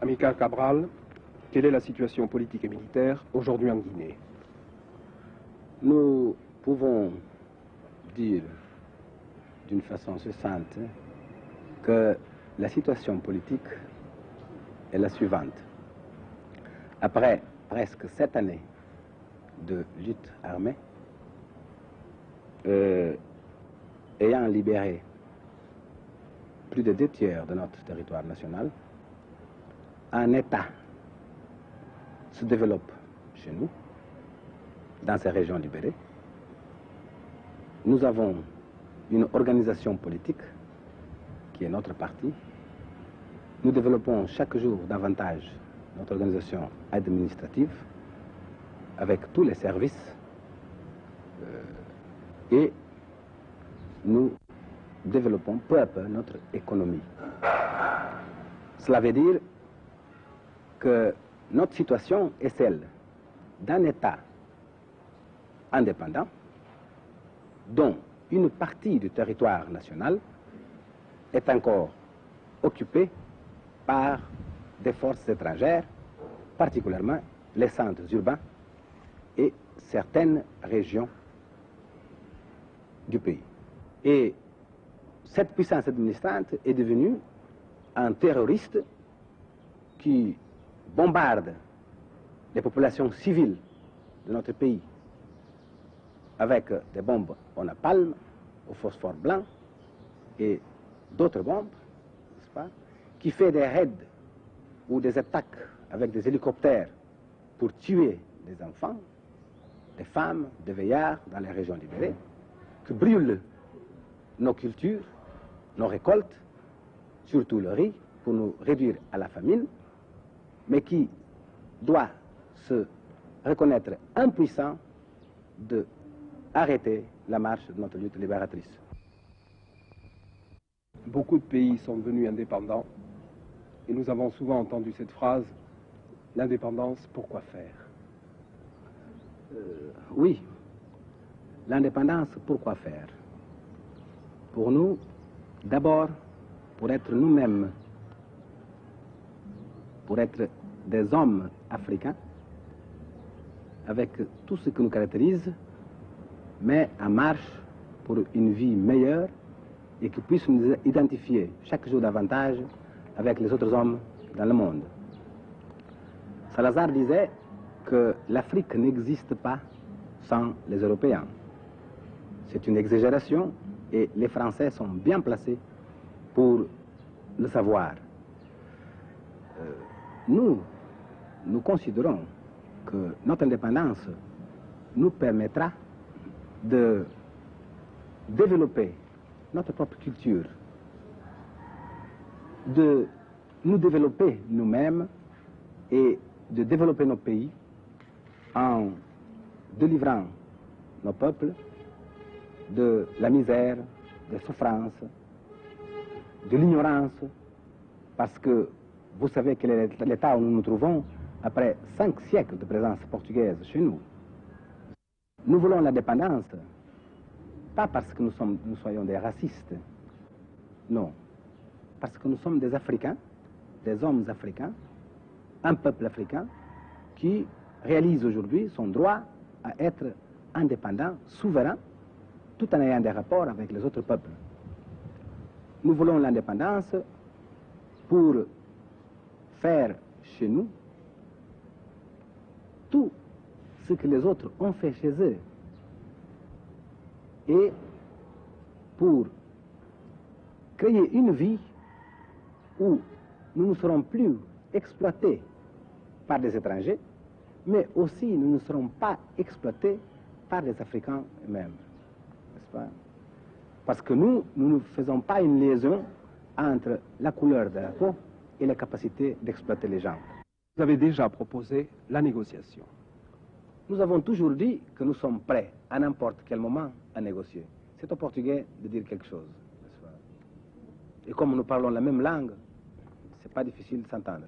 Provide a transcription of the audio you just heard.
Amilcar Cabral, quelle est la situation politique et militaire aujourd'hui en Guinée? Nous pouvons dire d'une façon succincte que la situation politique est la suivante. Après presque 7 années de lutte armée, ayant libéré plus de 2/3 de notre territoire national, un État se développe chez nous, dans ces régions libérées. Nous avons une organisation politique qui est notre parti. Nous développons chaque jour davantage notre organisation administrative avec tous les services et nous développons peu à peu notre économie. Cela veut dire que notre situation est celle d'un État indépendant dont une partie du territoire national est encore occupée par des forces étrangères, particulièrement les centres urbains et certaines régions du pays. Et cette puissance administrante est devenue un terroriste qui bombarde les populations civiles de notre pays avec des bombes au napalm, au phosphore blanc et d'autres bombes, n'est-ce pas, qui fait des raids ou des attaques avec des hélicoptères pour tuer des enfants, des femmes, des vieillards dans les régions libérées, qui brûlent nos cultures, nos récoltes, surtout le riz, pour nous réduire à la famine, mais qui doit se reconnaître impuissant de arrêter la marche de notre lutte libératrice. Beaucoup de pays sont devenus indépendants et nous avons souvent entendu cette phrase, l'indépendance, pourquoi faire? Oui, l'indépendance, pourquoi faire? Pour nous, d'abord, pour être nous-mêmes, pour être des hommes africains, avec tout ce qui nous caractérise, mais en marche pour une vie meilleure et qui puisse nous identifier chaque jour davantage avec les autres hommes dans le monde. Salazar disait que l'Afrique n'existe pas sans les Européens. C'est une exagération et les Français sont bien placés pour le savoir. Nous considérons que notre indépendance nous permettra de développer notre propre culture, de nous développer nous-mêmes et de développer nos pays en délivrant nos peuples de la misère, des souffrances, de l'ignorance, parce que vous savez quel est l'état où nous nous trouvons après 5 siècles de présence portugaise chez nous. Nous voulons l'indépendance, pas parce que nous soyons des racistes, non, parce que nous sommes des Africains, des hommes africains, un peuple africain qui réalise aujourd'hui son droit à être indépendant, souverain, tout en ayant des rapports avec les autres peuples. Nous voulons l'indépendance pour faire chez nous tout ce que les autres ont fait chez eux et pour créer une vie où nous ne serons plus exploités par des étrangers, mais aussi nous ne serons pas exploités par les Africains eux-mêmes, n'est-ce pas? Parce que nous ne faisons pas une liaison entre la couleur de la peau et la capacité d'exploiter les gens. Vous avez déjà proposé la négociation. Nous avons toujours dit que nous sommes prêts à n'importe quel moment à négocier. C'est au Portugais de dire quelque chose, n'est-ce pas? Et comme nous parlons la même langue, c'est pas difficile de s'entendre.